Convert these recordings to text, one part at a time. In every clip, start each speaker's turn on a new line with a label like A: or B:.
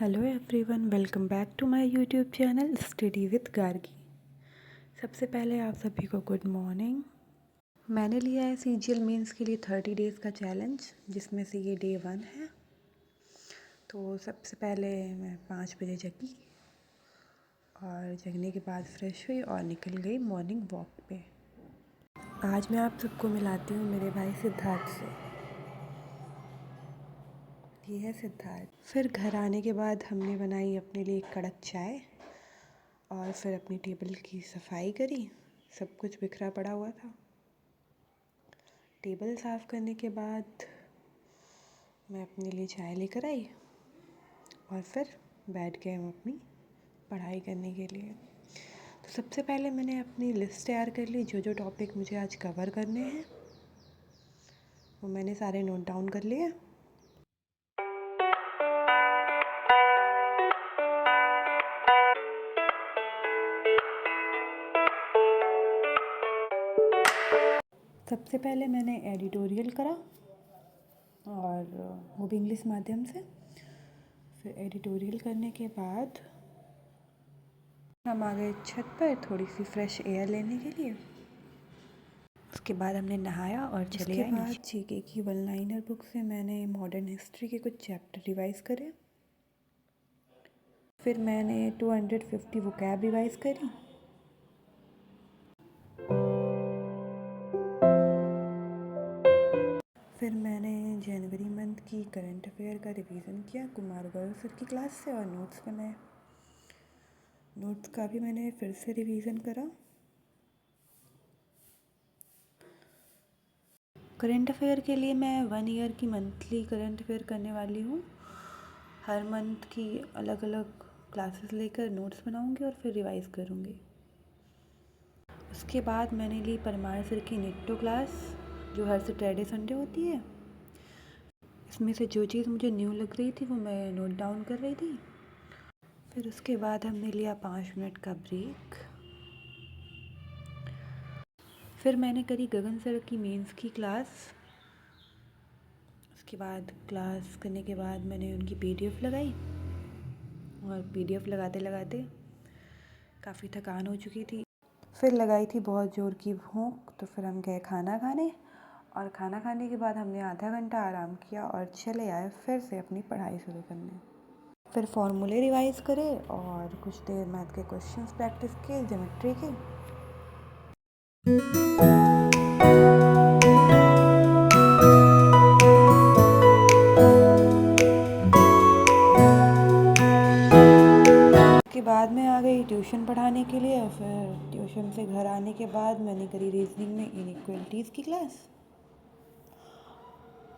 A: Hello everyone, welcome back to my YouTube channel study with Gargi. सबसे पहले आप सभी को गुड मॉर्निंग। मैंने लिया है सीजीएल मेंस के लिए 30 डेज़ का चैलेंज, जिसमें से ये डे 1 है। तो सबसे पहले मैं 5 बजे जगी और जगने के बाद फ्रेश हुई और निकल गई मॉर्निंग वॉक पे। आज मैं आप सबको मिलाती हूँ मेरे भाई सिद्धार्थ से। ये है सिद्धार्थ। फिर घर आने के बाद हमने बनाई अपने लिए कड़क चाय और फिर अपनी टेबल की सफाई करी। सब कुछ बिखरा पड़ा हुआ था। टेबल साफ़ करने के बाद मैं अपने लिए चाय लेकर आई और फिर बैठ गए हम अपनी पढ़ाई करने के लिए। तो सबसे पहले मैंने अपनी लिस्ट तैयार कर ली, जो जो टॉपिक मुझे आज कवर करने हैं वो मैंने सारे नोट डाउन कर लिए। सबसे पहले मैंने एडिटोरियल करा और वो भी इंग्लिश माध्यम से। फिर एडिटोरियल करने के बाद हम आ गए छत पर थोड़ी सी फ्रेश एयर लेने के लिए। उसके बाद हमने नहाया और चले आए नीचे। जीके की 1 लाइनर बुक से मैंने मॉडर्न हिस्ट्री के कुछ चैप्टर रिवाइज़ करे। फिर मैंने 250 वोकैब रिवाइज़ करी। फिर मैंने जनवरी मंथ की करंट अफेयर का रिवीजन किया कुमार गौरव सर की क्लास से, और नोट्स का भी मैंने फिर से रिवीजन करा। करंट अफेयर के लिए मैं 1 ईयर की मंथली करंट अफेयर करने वाली हूँ। हर मंथ की अलग अलग क्लासेस लेकर नोट्स बनाऊँगी और फिर रिवाइज़ करूँगी। उसके बाद मैंने ली परमार सर की निट्टो क्लास, जो हर सैटरडे संडे होती है। इसमें से जो चीज़ मुझे न्यू लग रही थी वो मैं नोट डाउन कर रही थी। फिर उसके बाद हमने लिया 5 मिनट का ब्रेक। फिर मैंने करी गगन सर की मेंस की क्लास। उसके बाद क्लास करने के बाद मैंने उनकी पीडीएफ लगाई और पीडीएफ लगाते लगाते काफ़ी थकान हो चुकी थी। फिर लगाई थी बहुत ज़ोर की भूख, तो फिर हम गए खाना खाने, और खाना खाने के बाद हमने आधा घंटा आराम किया और चले आए फिर से अपनी पढ़ाई शुरू करने। फिर फॉर्मूले रिवाइज़ करे और कुछ देर मैथ के क्वेश्चंस प्रैक्टिस किए, ज्योमेट्री के। उसके बाद में आ गई ट्यूशन पढ़ाने के लिए। फिर ट्यूशन से घर आने के बाद मैंने करी रीजनिंग में इनइक्वलिटीज़ की क्लास,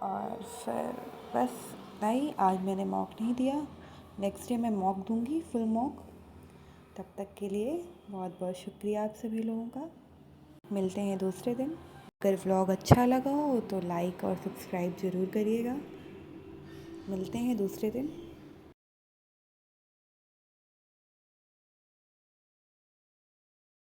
A: और फिर बस इतना ही। आज मैंने मॉक नहीं दिया, नेक्स्ट डे मैं मॉक दूंगी, फुल मॉक। तब तक के लिए बहुत बहुत शुक्रिया आप सभी लोगों का। मिलते हैं दूसरे दिन। अगर व्लॉग अच्छा लगा हो तो लाइक और सब्सक्राइब ज़रूर करिएगा। मिलते हैं दूसरे दिन।